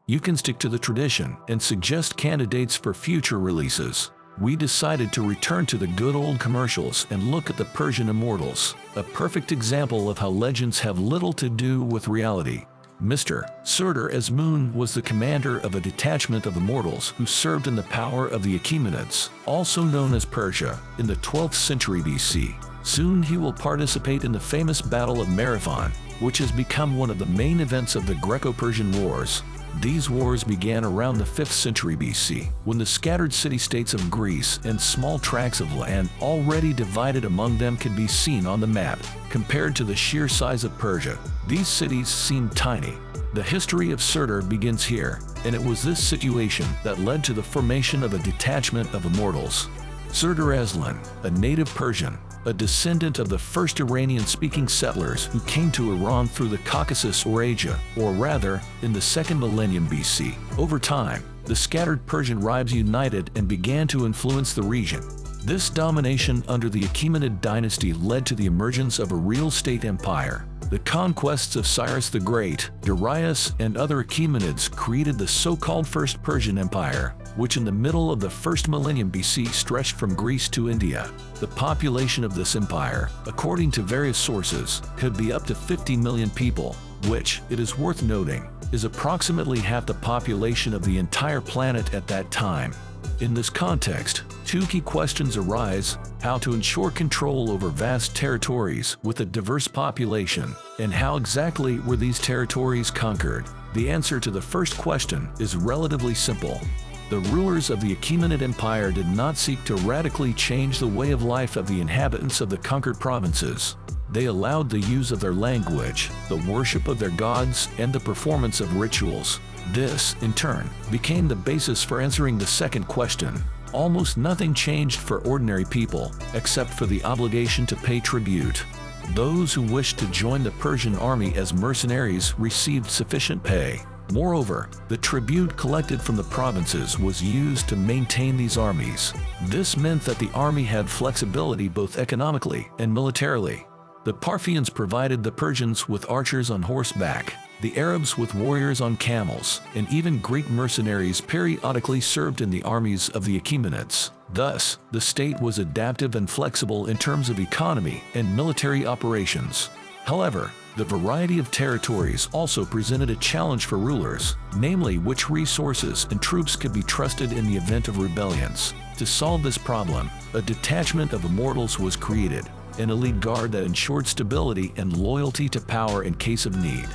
you can stick to the tradition and suggest candidates for future releases. We decided to return to the good old commercials and look at the Persian Immortals, a perfect example of how legends have little to do with reality. Mr. Surtur as Moon was the commander of a detachment of immortals who served in the power of the Achaemenids, also known as Persia, in the 12th century BC. Soon he will participate in the famous Battle of Marathon, which has become one of the main events of the Greco-Persian Wars. These wars began around the 5th century BC, when the scattered city-states of Greece and small tracts of land already divided among them could be seen on the map. Compared to the sheer size of Persia, these cities seemed tiny. The history of Surtur begins here, and it was this situation that led to the formation of a detachment of immortals. Surtur Aslan, a native Persian, a descendant of the first Iranian-speaking settlers who came to Iran through the Caucasus or Asia, or rather, in the 2nd millennium BC. Over time, the scattered Persian tribes united and began to influence the region. This domination under the Achaemenid dynasty led to the emergence of a real state empire. The conquests of Cyrus the Great, Darius, and other Achaemenids created the so-called First Persian Empire, which in the middle of the 1st millennium BC stretched from Greece to India. The population of this empire, according to various sources, could be up to 50 million people, which, it is worth noting, is approximately half the population of the entire planet at that time. In this context, two key questions arise: how to ensure control over vast territories with a diverse population, and how exactly were these territories conquered? The answer to the first question is relatively simple. The rulers of the Achaemenid Empire did not seek to radically change the way of life of the inhabitants of the conquered provinces. They allowed the use of their language, the worship of their gods, and the performance of rituals. This, in turn, became the basis for answering the second question. Almost nothing changed for ordinary people, except for the obligation to pay tribute. Those who wished to join the Persian army as mercenaries received sufficient pay. Moreover, the tribute collected from the provinces was used to maintain these armies. This meant that the army had flexibility both economically and militarily. The Parthians provided the Persians with archers on horseback, the Arabs with warriors on camels, and even Greek mercenaries periodically served in the armies of the Achaemenids. Thus, the state was adaptive and flexible in terms of economy and military operations. However, the variety of territories also presented a challenge for rulers, namely which resources and troops could be trusted in the event of rebellions. To solve this problem, a detachment of immortals was created, an elite guard that ensured stability and loyalty to power in case of need.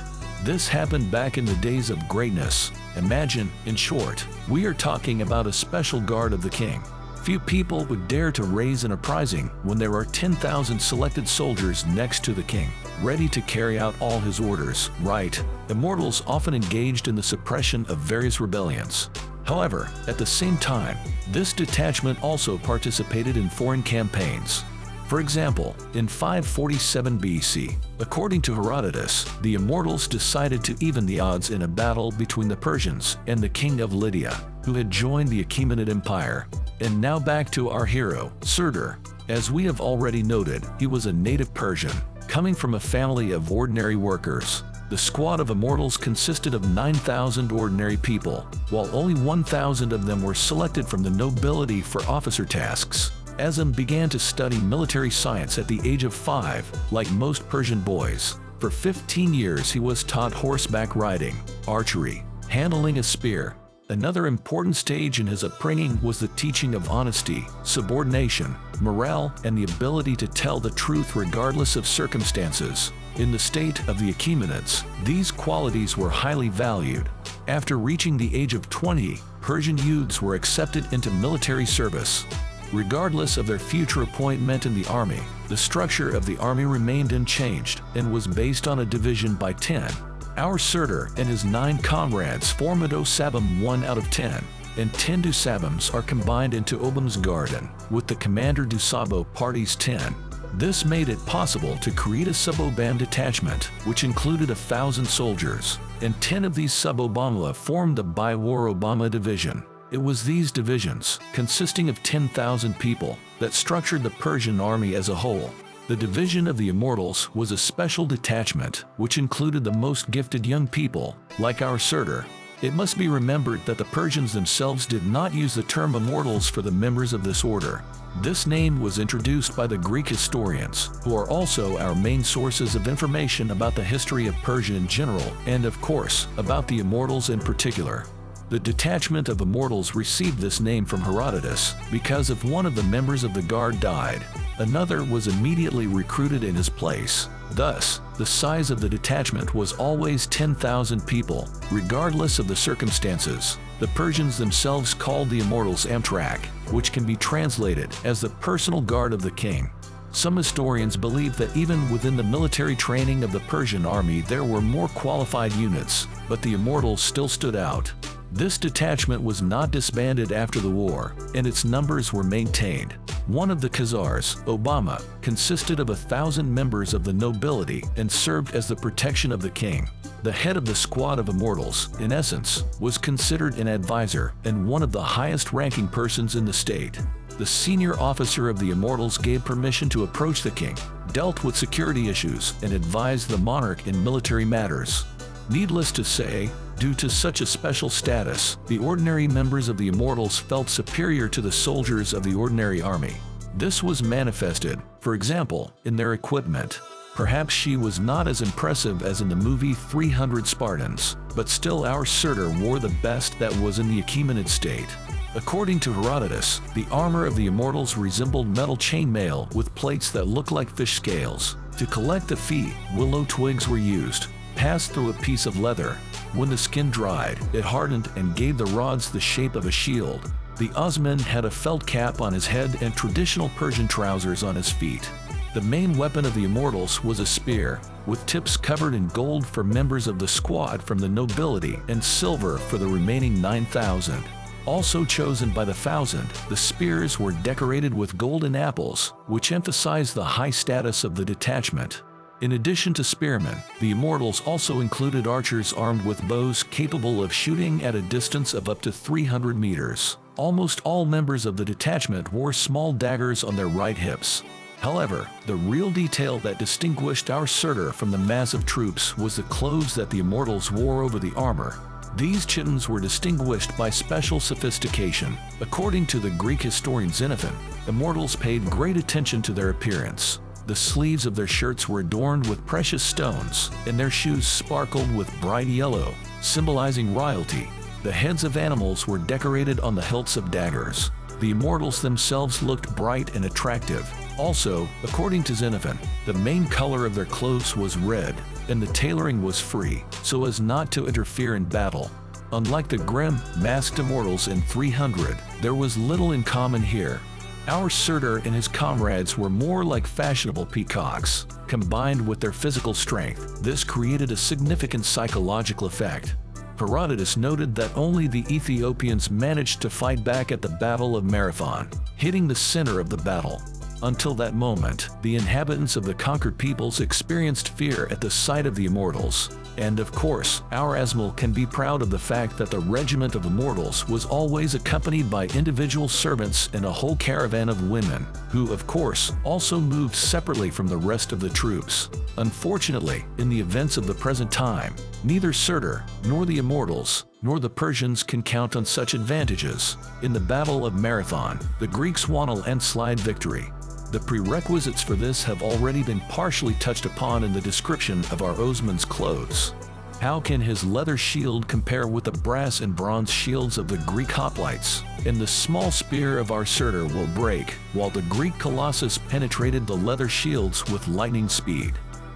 This happened back in the days of greatness. Imagine, in short, we are talking about a special guard of the king. Few people would dare to raise an uprising when there are 10,000 selected soldiers next to the king, ready to carry out all his orders, right? Immortals often engaged in the suppression of various rebellions. However, at the same time, this detachment also participated in foreign campaigns. For example, in 547 BC, according to Herodotus, the Immortals decided to even the odds in a battle between the Persians and the king of Lydia, who had joined the Achaemenid Empire. And now back to our hero, Surtur. As we have already noted, he was a native Persian, coming from a family of ordinary workers. The squad of immortals consisted of 9,000 ordinary people, while only 1,000 of them were selected from the nobility for officer tasks. Aslan began to study military science at the age of 5, like most Persian boys. For 15 years he was taught horseback riding, archery, handling a spear. Another important stage in his upbringing was the teaching of honesty, subordination, morale, and the ability to tell the truth regardless of circumstances. In the state of the Achaemenids, these qualities were highly valued. After reaching the age of 20, Persian youths were accepted into military service. Regardless of their future appointment in the army, the structure of the army remained unchanged and was based on a division by 10. Our Surtur and his 9 comrades form a Sabum 1 out of 10, and 10 Sabums are combined into Obum's Garden, with the commander Sabo parties 10. This made it possible to create a Subobam detachment, which included 1,000 soldiers, and 10 of these Subobama formed the Bi-War Obama division. It was these divisions, consisting of 10,000 people, that structured the Persian army as a whole. The division of the Immortals was a special detachment, which included the most gifted young people, like our Surtur. It must be remembered that the Persians themselves did not use the term immortals for the members of this order. This name was introduced by the Greek historians, who are also our main sources of information about the history of Persia in general, and of course, about the Immortals in particular. The detachment of Immortals received this name from Herodotus because if one of the members of the guard died, another was immediately recruited in his place. Thus, the size of the detachment was always 10,000 people, regardless of the circumstances. The Persians themselves called the Immortals Amtrak, which can be translated as the personal guard of the king. Some historians believe that even within the military training of the Persian army there were more qualified units, but the Immortals still stood out. This detachment was not disbanded after the war, and its numbers were maintained. One of the Khazars, Obama, consisted of 1,000 members of the nobility and served as the protection of the king. The head of the squad of Immortals, in essence, was considered an advisor and one of the highest-ranking persons in the state. The senior officer of the Immortals gave permission to approach the king, dealt with security issues, and advised the monarch in military matters. Needless to say, due to such a special status, the ordinary members of the Immortals felt superior to the soldiers of the ordinary army. This was manifested, for example, in their equipment. Perhaps she was not as impressive as in the movie 300 Spartans, but still our Surtur wore the best that was in the Achaemenid state. According to Herodotus, the armor of the Immortals resembled metal chainmail with plates that looked like fish scales. To collect the fee, willow twigs were used, passed through a piece of leather. When the skin dried, it hardened and gave the rods the shape of a shield. The Osman had a felt cap on his head and traditional Persian trousers on his feet. The main weapon of the Immortals was a spear, with tips covered in gold for members of the squad from the nobility and silver for the remaining 9,000. Also chosen by the 1,000, the spears were decorated with golden apples, which emphasized the high status of the detachment. In addition to spearmen, the Immortals also included archers armed with bows capable of shooting at a distance of up to 300 meters. Almost all members of the detachment wore small daggers on their right hips. However, the real detail that distinguished our Surtur from the mass of troops was the clothes that the Immortals wore over the armor. These chittons were distinguished by special sophistication. According to the Greek historian Xenophon, Immortals paid great attention to their appearance. The sleeves of their shirts were adorned with precious stones, and their shoes sparkled with bright yellow, symbolizing royalty. The heads of animals were decorated on the hilts of daggers. The Immortals themselves looked bright and attractive. Also, according to Xenophon, the main color of their clothes was red, and the tailoring was free, so as not to interfere in battle. Unlike the grim, masked Immortals in 300, there was little in common here. Our Surtur and his comrades were more like fashionable peacocks. Combined with their physical strength, this created a significant psychological effect. Herodotus noted that only the Ethiopians managed to fight back at the Battle of Marathon, hitting the center of the battle. Until that moment, the inhabitants of the conquered peoples experienced fear at the sight of the Immortals. And of course, our Asmal can be proud of the fact that the regiment of Immortals was always accompanied by individual servants and a whole caravan of women, who of course also moved separately from the rest of the troops. Unfortunately, in the events of the present time, neither Surtur, nor the Immortals, nor the Persians can count on such advantages. In the Battle of Marathon, the Greeks won a landslide victory. The prerequisites for this have already been partially touched upon in the description of our Osman's clothes. How can his leather shield compare with the brass and bronze shields of the Greek hoplites? And the small spear of our Surtur will break, while the Greek colossus penetrated the leather shields with lightning speed.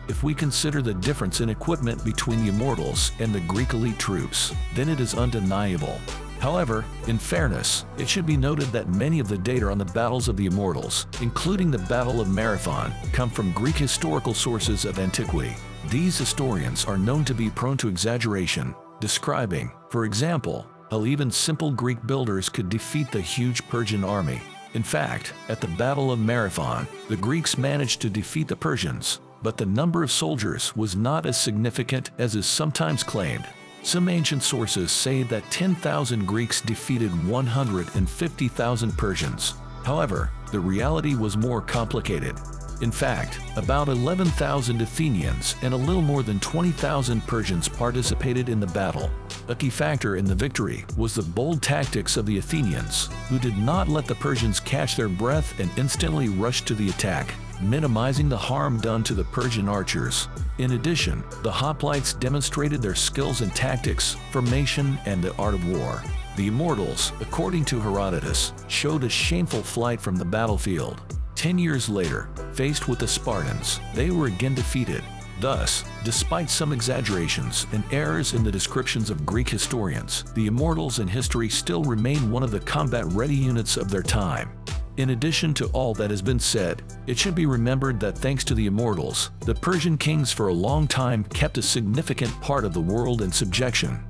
If we consider the difference in equipment between the Immortals and the Greek elite troops, then it is undeniable. However, in fairness, it should be noted that many of the data on the battles of the Immortals, including the Battle of Marathon, come from Greek historical sources of antiquity. These historians are known to be prone to exaggeration, describing, for example, how even simple Greek builders could defeat the huge Persian army. In fact, at the Battle of Marathon, the Greeks managed to defeat the Persians, but the number of soldiers was not as significant as is sometimes claimed. Some ancient sources say that 10,000 Greeks defeated 150,000 Persians. However, the reality was more complicated. In fact, about 11,000 Athenians and a little more than 20,000 Persians participated in the battle. A key factor in the victory was the bold tactics of the Athenians, who did not let the Persians catch their breath and instantly rushed to the attack, minimizing the harm done to the Persian archers. In addition, the hoplites demonstrated their skills in tactics, formation, and the art of war. The Immortals, according to Herodotus, showed a shameful flight from the battlefield. 10 years later, faced with the Spartans, they were again defeated. Thus, despite some exaggerations and errors in the descriptions of Greek historians, the Immortals in history still remain one of the combat-ready units of their time. In addition to all that has been said, it should be remembered that thanks to the Immortals, the Persian kings for a long time kept a significant part of the world in subjection.